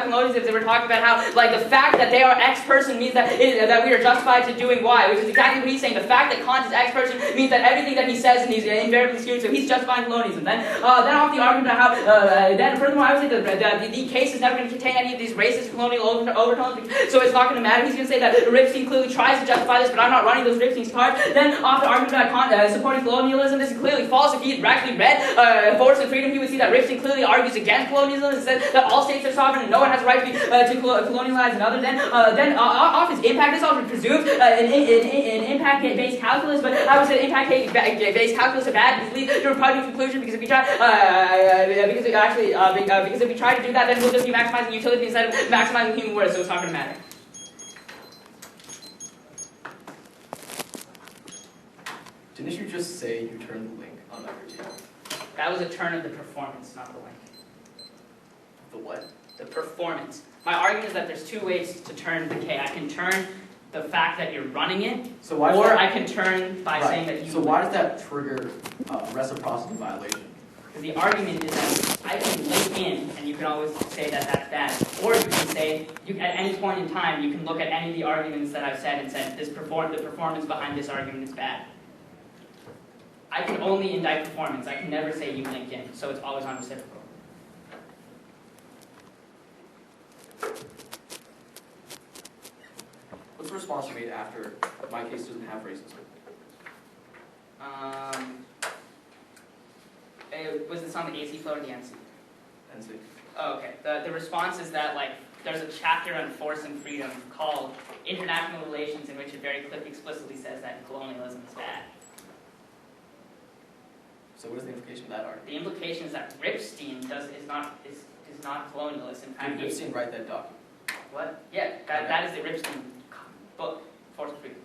about colonialism, they were talking about how, like, the fact that they are X person means that that we are justified to doing Y, which is exactly what he's saying. The fact that Kant is X person means that everything that he says and he's invariably skewed, so he's justifying colonialism. Then off the argument about how, then furthermore, I would say that the case is never going to contain any of these racist colonial overtones, so it's not going to matter. He's going to say that Ripstein clearly tries to justify this, but I'm not running those Ripstein's cards. Then off the argument about supporting colonialism, this is clearly false. If he had actually read Force and Freedom, he would see that Ripstein clearly argues against colonialism and says that all states are sovereign and no one has a right to colonialize another. Then off his impact, this often presumes an impact-based calculus, but I would say impact-based calculus are bad because lead to a repugnant conclusion, because if we try because if we try to do that, then we'll just be maximizing utility instead of maximizing human worth, so it's not going to matter. Didn't you just say you turned the link on that routine? That was a turn of the performance, not the link. The what? The performance. My argument is that there's two ways to turn the K. I can turn the fact that you're running it, so why or I can turn by saying that you... So why does that trigger reciprocity violation? Because the argument is that I can link in, and you can always say that that's bad. Or you can say, at any point in time, you can look at any of the arguments that I've said and said, the performance behind this argument is bad. I can only indict performance. I can never say you link in, so it's always on reciprocal. What's the response you made after my case doesn't have racism? Was this on the AC flow or the NC? NC. Oh, okay. The response is that, like, there's a chapter on force and freedom called International Relations, in which it very explicitly says that colonialism is bad. So what is the implication of that argument? The implication is that Ripstein is not colonialist. In fact, did Ripstein write that document? What? Yeah, that is the Ripstein book, Force and Freedom.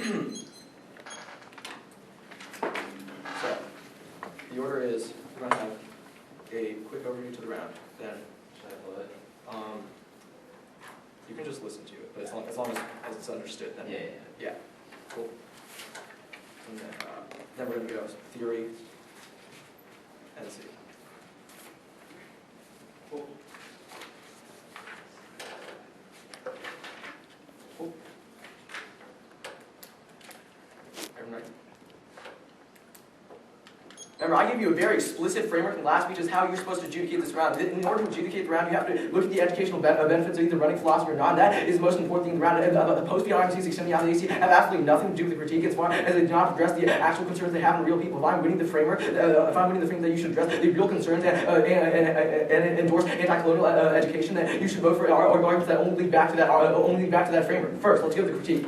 So, the order is, we're going to have a quick overview to the round, then, you can just listen to it, but as long as it's understood, then. Yeah, cool. And then we're going to go theory, and see. Cool. Cool. Everyone ready? Remember, I gave you a very explicit framework in last speech as how you're supposed to adjudicate this round. In order to adjudicate the round, you have to look at the educational benefits of either running philosophy or not. That is the most important thing in the round. The post-PRMCs extending out of the AC have absolutely nothing to do with the critique as far as they do not address the actual concerns they have in real people. If I'm winning the framework, that you should address the real concerns and endorse anti-colonial education, that you should vote for arguments that only lead back to that framework. First, let's go to the critique.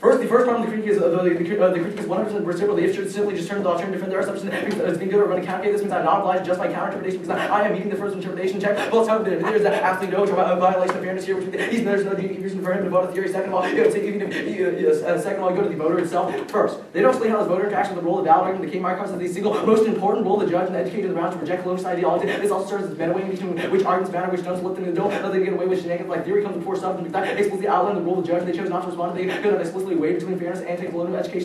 The first problem of the critique is the critique is 100% reciprocal. They should simply just turn to the alternative defend their assumption as being good or run a counter. This means I'm not obliged to justify counter-interpretation because I am meeting the first interpretation check. Well, there's absolutely no violation of fairness here, which there's no reason for him to vote a theory. Second of all, you go to the voter itself. First, they don't explain how this voter interacts with the role of valid argument. The K-Mark comes as the single most important role of the judge and the educator in the round to reject colonial ideology. This also serves as a meta-weighing between which arguments matter, which don't, slip them in the don't let them get away with shenanigans like theory comes before substance. Explicitly outline the role of the judge. They chose not to respond. They could have explicitly weighed between fairness and anti-colonial education.